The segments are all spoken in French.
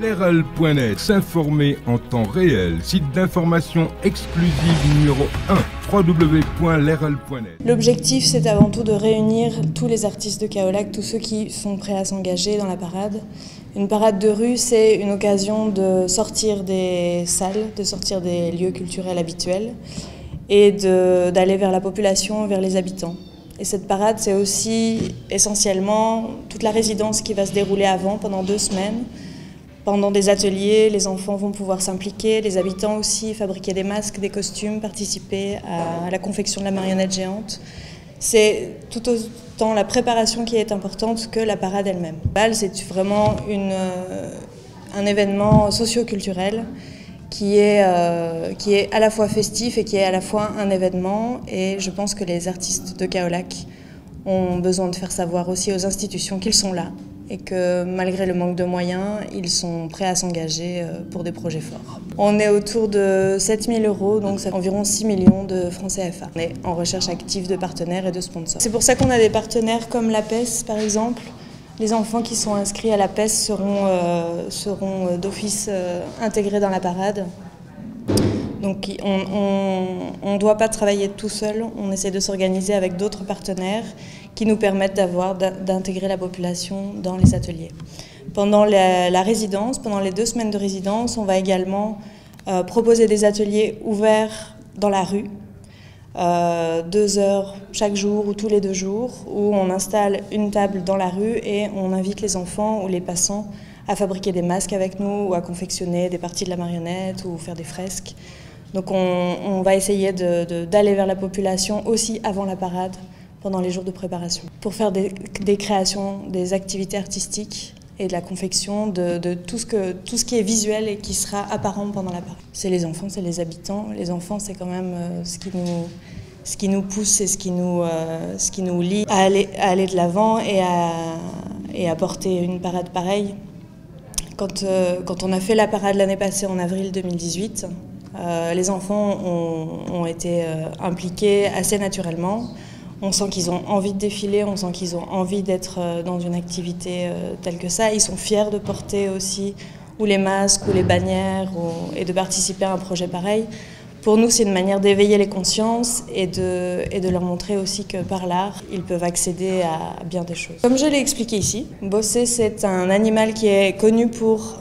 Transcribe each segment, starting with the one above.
Lerel.net, s'informer en temps réel. Site d'information exclusive numéro 1, www.lerel.net. L'objectif, c'est avant tout de réunir tous les artistes de Kaolack, tous ceux qui sont prêts à s'engager dans la parade. Une parade de rue, c'est une occasion de sortir des salles, de sortir des lieux culturels habituels et d'aller vers la population, vers les habitants. Et cette parade, c'est aussi essentiellement toute la résidence qui va se dérouler avant, pendant 2 semaines. Pendant des ateliers, les enfants vont pouvoir s'impliquer, les habitants aussi, fabriquer des masques, des costumes, participer à la confection de la marionnette géante. C'est tout autant la préparation qui est importante que la parade elle-même. C'est vraiment un événement socio-culturel qui est à la fois festif et qui est à la fois un événement. Et je pense que les artistes de Kaolack ont besoin de faire savoir aussi aux institutions qu'ils sont là et que malgré le manque de moyens, ils sont prêts à s'engager pour des projets forts. On est autour de 7 000 €, donc c'est environ 6 millions de francs CFA. On est en recherche active de partenaires et de sponsors. C'est pour ça qu'on a des partenaires comme l'APES par exemple. Les enfants qui sont inscrits à l'APES seront d'office intégrés dans la parade. Donc on ne doit pas travailler tout seul, on essaie de s'organiser avec d'autres partenaires qui nous permettent d'intégrer la population dans les ateliers. Pendant la résidence, pendant les 2 semaines de résidence, on va également proposer des ateliers ouverts dans la rue, 2 heures chaque jour ou tous les 2 jours, où on installe une table dans la rue et on invite les enfants ou les passants à fabriquer des masques avec nous ou à confectionner des parties de la marionnette ou faire des fresques. Donc on va essayer d'aller vers la population aussi avant la parade, pendant les jours de préparation, pour faire des créations, des activités artistiques et de la confection de tout ce qui est visuel et qui sera apparent pendant la parade. C'est les enfants, c'est les habitants. Les enfants, c'est quand même ce qui nous pousse et ce qui nous lie à aller de l'avant et à porter une parade pareille. Quand on a fait la parade l'année passée en avril 2018, les enfants ont été impliqués assez naturellement. On sent qu'ils ont envie de défiler, on sent qu'ils ont envie d'être dans une activité telle que ça. Ils sont fiers de porter aussi ou les masques ou les bannières et de participer à un projet pareil. Pour nous, c'est une manière d'éveiller les consciences et de leur montrer aussi que par l'art, ils peuvent accéder à bien des choses. Comme je l'ai expliqué ici, Bossé, c'est un animal qui est connu pour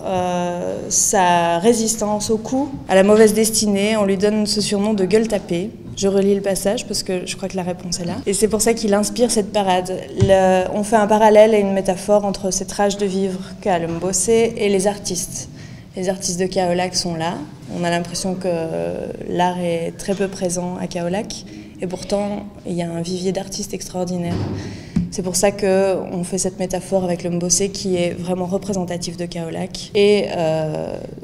sa résistance aux coups, à la mauvaise destinée. On lui donne ce surnom de gueule tapée. Je relis le passage parce que je crois que la réponse est là. Et c'est pour ça qu'il inspire cette parade. On fait un parallèle et une métaphore entre cette rage de vivre qu'a le Mbossé et les artistes. Les artistes de Kaolack sont là. On a l'impression que l'art est très peu présent à Kaolack. Et pourtant, il y a un vivier d'artistes extraordinaires. C'est pour ça qu'on fait cette métaphore avec le Mbossé qui est vraiment représentatif de Kaolack. Et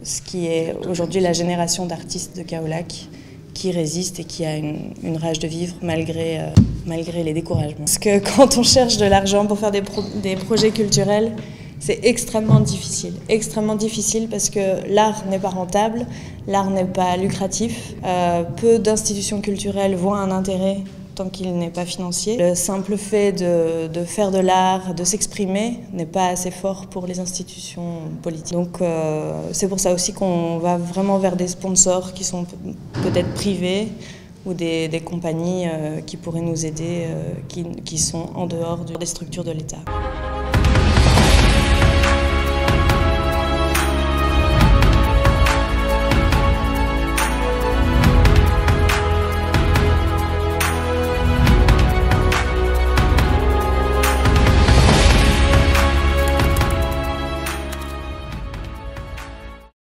ce qui est aujourd'hui la génération d'artistes de Kaolack qui résiste et qui a une rage de vivre malgré les découragements. Parce que quand on cherche de l'argent pour faire des projets culturels, c'est extrêmement difficile parce que l'art n'est pas rentable, l'art n'est pas lucratif. Peu d'institutions culturelles voient un intérêt tant qu'il n'est pas financier. Le simple fait de faire de l'art, de s'exprimer, n'est pas assez fort pour les institutions politiques. Donc c'est pour ça aussi qu'on va vraiment vers des sponsors qui sont peut-être privés ou des compagnies qui pourraient nous aider, qui sont en dehors des structures de l'État.